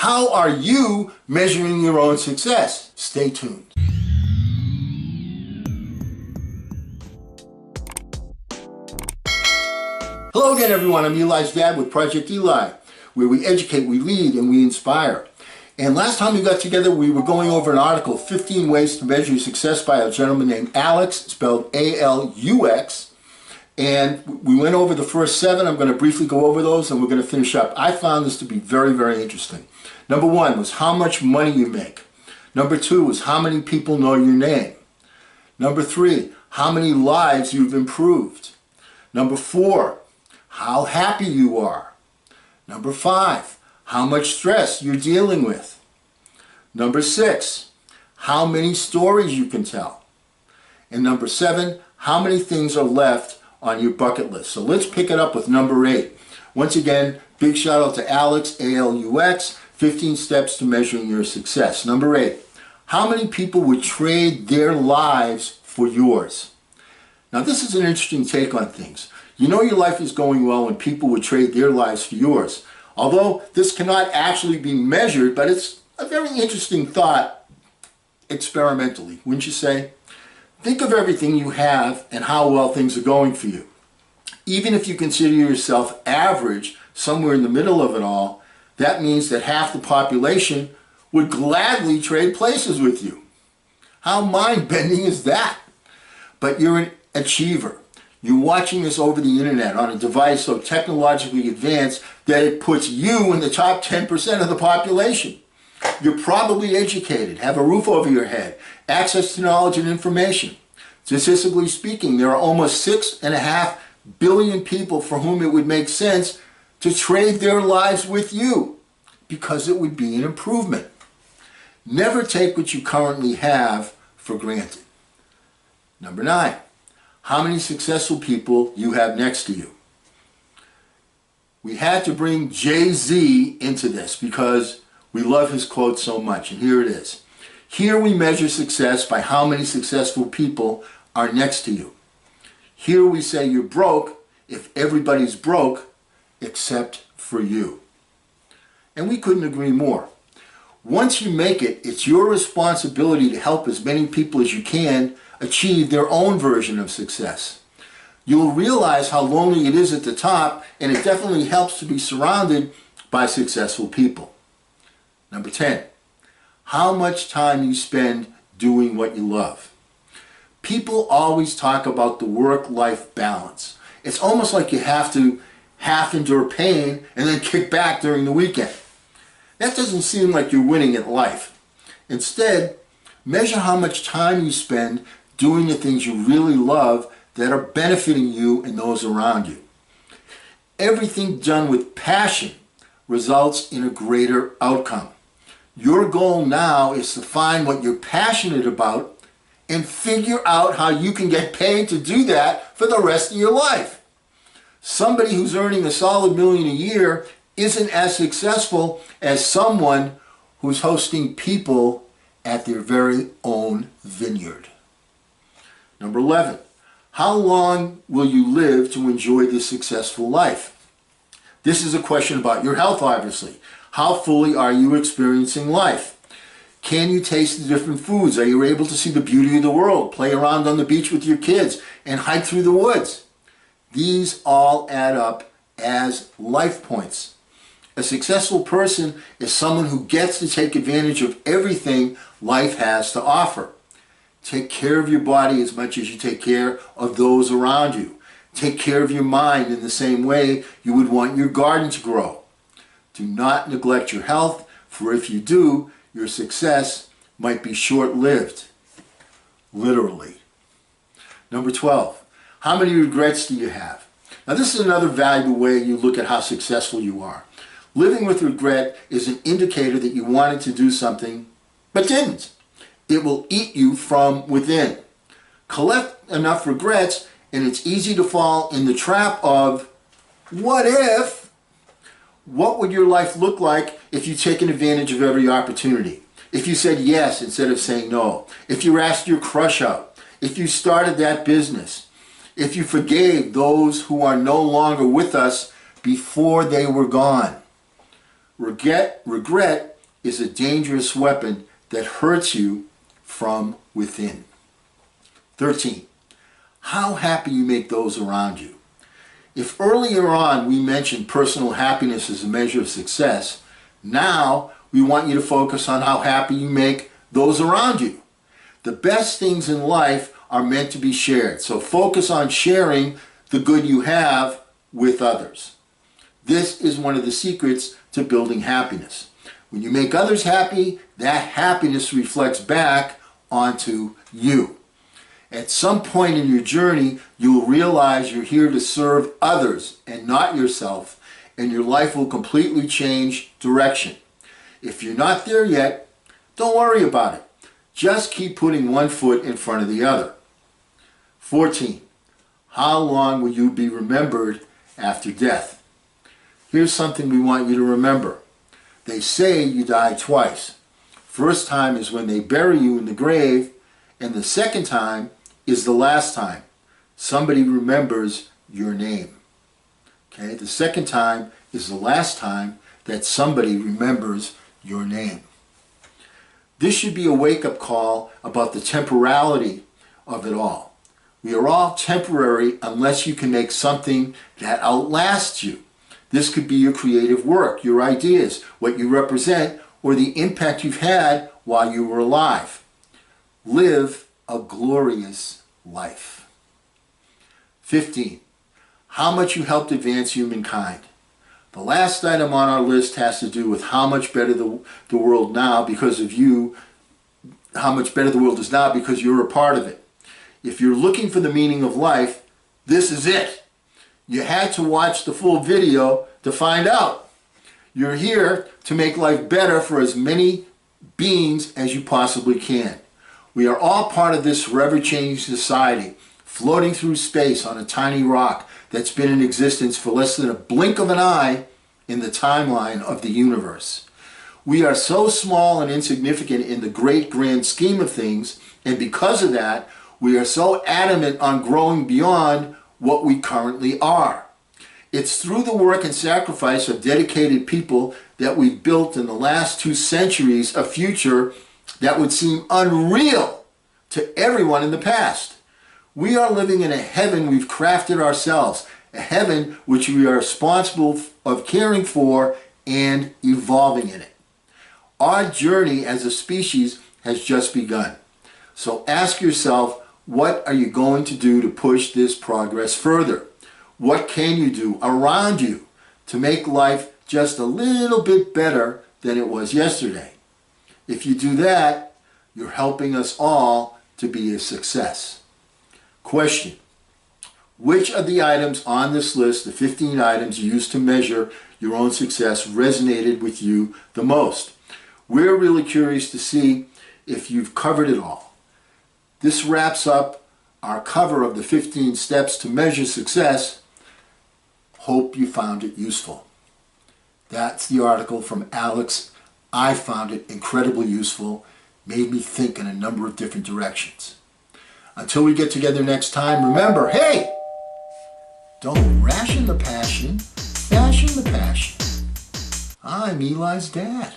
How are you measuring your own success? Stay tuned. Hello again, everyone. I'm Eli's dad with Project Eli, where we educate, we lead, and we inspire. And last time we got together, we were going over an article, 15 Ways to Measure Success, by a gentleman named Alex, spelled A-L-U-X. And we went over the first 7. I'm going to briefly go over those, and we're going to finish up. I found this to be very, very interesting. Number 1 was how much money you make. Number 2 was how many people know your name. Number 3, how many lives you've improved. Number 4, how happy you are. Number 5, how much stress you're dealing with. Number 6, how many stories you can tell. And number 7, how many things are left on your bucket list. So let's pick it up with number 8. Once again, big shout out to Alex, A-L-U-X, 15 steps to measuring your success. Number 8, how many people would trade their lives for yours? Now this is an interesting take on things. You know your life is going well when people would trade their lives for yours. Although this cannot actually be measured, but it's a very interesting thought experimentally, wouldn't you say? Think of everything you have and how well things are going for you. Even if you consider yourself average, somewhere in the middle of it all, that means that half the population would gladly trade places with you. How mind-bending is that? But you're an achiever. You're watching this over the internet on a device so technologically advanced that it puts you in the top 10% of the population. You're probably educated, have a roof over your head, access to knowledge and information. Statistically speaking, there are almost 6.5 billion people for whom it would make sense to trade their lives with you, because it would be an improvement. Never take what you currently have for granted. Number 9. How many successful people you have next to you. We had to bring Jay-Z into this because we love his quote so much, and here it is. Here we measure success by how many successful people are next to you. Here we say you're broke if everybody's broke except for you. And we couldn't agree more. Once you make it, it's your responsibility to help as many people as you can achieve their own version of success. You'll realize how lonely it is at the top, and it definitely helps to be surrounded by successful people. Number 10, how much time you spend doing what you love. People always talk about the work-life balance. It's almost like you have to half endure pain and then kick back during the weekend. That doesn't seem like you're winning at life. Instead, measure how much time you spend doing the things you really love that are benefiting you and those around you. Everything done with passion results in a greater outcome. Your goal now is to find what you're passionate about and figure out how you can get paid to do that for the rest of your life. Somebody who's earning a solid $1 million a year isn't as successful as someone who's hosting people at their very own vineyard. Number 11, how long will you live to enjoy this successful life? This is a question about your health, obviously. How fully are you experiencing life? Can you taste the different foods? Are you able to see the beauty of the world, play around on the beach with your kids, and hike through the woods? These all add up as life points. A successful person is someone who gets to take advantage of everything life has to offer. Take care of your body as much as you take care of those around you. Take care of your mind in the same way you would want your garden to grow. Do not neglect your health, for if you do, your success might be short-lived. Literally. Number 12, how many regrets do you have? Now this is another valuable way you look at how successful you are. Living with regret is an indicator that you wanted to do something but didn't. It will eat you from within. Collect enough regrets and it's easy to fall in the trap of, what if? What would your life look like if you'd taken advantage of every opportunity? If you said yes instead of saying no? If you asked your crush out? If you started that business? If you forgave those who are no longer with us before they were gone? Regret is a dangerous weapon that hurts you from within. 13. How happy you make those around you. If earlier on we mentioned personal happiness as a measure of success, now we want you to focus on how happy you make those around you. The best things in life are meant to be shared, so focus on sharing the good you have with others. This is one of the secrets to building happiness. When you make others happy, that happiness reflects back onto you. At some point in your journey, you will realize you're here to serve others and not yourself, and your life will completely change direction. If you're not there yet, don't worry about it. Just keep putting one foot in front of the other. 14. How long will you be remembered after death? Here's something we want you to remember. They say you die twice. First time is when they bury you in the grave, and the second time is the last time somebody remembers your name. Okay, the second time is the last time that somebody remembers your name. This should be a wake-up call about the temporality of it all. We are all temporary unless you can make something that outlasts you. This could be your creative work, your ideas, what you represent, or the impact you've had while you were alive. Live a glorious life. 15. How much you helped advance humankind. The last item on our list has to do with how much better the world now because of you, how much better the world is now because you're a part of it. If you're looking for the meaning of life, this is it. You had to watch the full video to find out. You're here to make life better for as many beings as you possibly can. We are all part of this forever-changing society, floating through space on a tiny rock that's been in existence for less than a blink of an eye in the timeline of the universe. We are so small and insignificant in the great grand scheme of things, and because of that, we are so adamant on growing beyond what we currently are. It's through the work and sacrifice of dedicated people that we've built in the last 2 centuries a future that would seem unreal to everyone in the past. We are living in a heaven we've crafted ourselves, a heaven which we are responsible of caring for and evolving in it. Our journey as a species has just begun. So ask yourself, what are you going to do to push this progress further? What can you do around you to make life just a little bit better than it was yesterday? If you do that, you're helping us all to be a success. Question: which of the items on this list, the 15 items you used to measure your own success, resonated with you the most? We're really curious to see if you've covered it all. This wraps up our cover of the 15 steps to measure success. Hope you found it useful. That's the article from Alex. I found it incredibly useful, made me think in a number of different directions. Until we get together next time, remember, hey, don't ration the passion, fashion the passion. I'm Eli's dad.